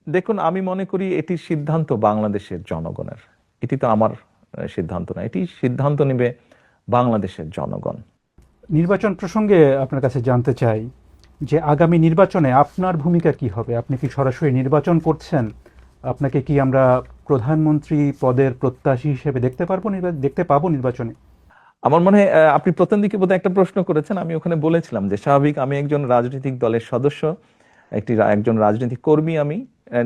দেখুন, আমি মনে করি এটির সিদ্ধান্ত বাংলাদেশের জনগণের। এটি তো আমার সিদ্ধান্ত না, এটি সিদ্ধান্ত নেবে বাংলাদেশের জনগণ। নির্বাচন প্রসঙ্গে আপনার কাছে জানতে চাই যে আগামী নির্বাচনে আপনার ভূমিকা কি হবে? আপনি কি সরাসরি নির্বাচন করছেন? আপনাকে কি আমরা প্রধানমন্ত্রী পদের প্রত্যাশী হিসেবে দেখতে পাবো নির্বাচনে? আমার মনে হয় আপনি প্রথম দিকে বোধহয় একটা প্রশ্ন করেছেন, আমি ওখানে বলেছিলাম যে স্বাভাবিক আমি একজন রাজনৈতিক দলের সদস্য, একজন রাজনৈতিক কর্মী। আমি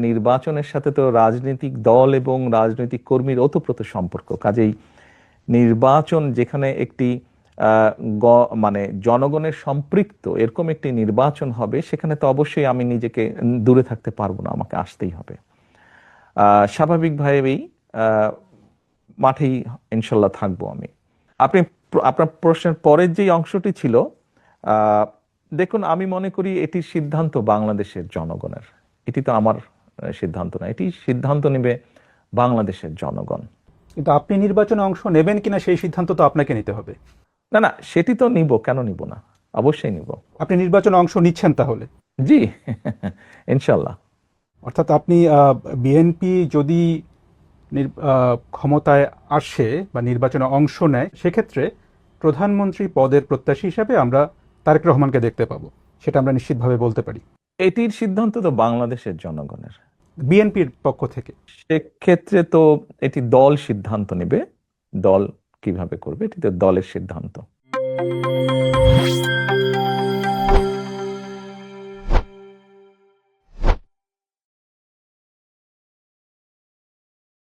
নির্বাচনের সাথে তো রাজনৈতিক দল এবং রাজনৈতিক কর্মীর ওতপ্রোত সম্পর্ক। কাজেই নির্বাচন যেখানে একটি মানে জনগণের সম্পৃক্ত এরকম একটি নির্বাচন হবে, সেখানে তো অবশ্যই আমি নিজেকে দূরে থাকতে পারবো না, আমাকে আসতেই হবে। স্বাভাবিকভাবেই আহ, মাঠেই ইনশাল্লাহ থাকবো আমি। আপনি আপনার প্রশ্নের পরের যে অংশটি ছিল, আহ, দেখুন, আমি মনে করি এটির সিদ্ধান্ত বাংলাদেশের জনগণের। এটি তো আমার সিদ্ধান্ত না, এটি সিদ্ধান্ত নেবে বাংলাদেশের জনগণ। কিন্তু আপনি নির্বাচনে অংশ নেবেন কিনা সেই সিদ্ধান্ত তো আপনাকে নিতে হবে। না না, সেটি তো নিব, কেন নিব না, অবশ্যই নিব। আপনি নির্বাচনে অংশ নিচ্ছেন তাহলে? জি। ইনশাল্লাহ। অর্থাৎ আপনি বিএনপি যদি ক্ষমতায় আসে বা নির্বাচনে অংশ নেয়, সেক্ষেত্রে প্রধানমন্ত্রী পদের প্রত্যাশী হিসাবে আমরা তারেক রহমানকে দেখতে পাবো, সেটা আমরা নিশ্চিতভাবে বলতে পারি। এটির সিদ্ধান্ত তো বাংলাদেশের জনগণের। বিএনপির পক্ষ থেকে সেক্ষেত্রে তো এটি দল সিদ্ধান্ত নেবে, দল কিভাবে করবে এটি তো দলের সিদ্ধান্ত।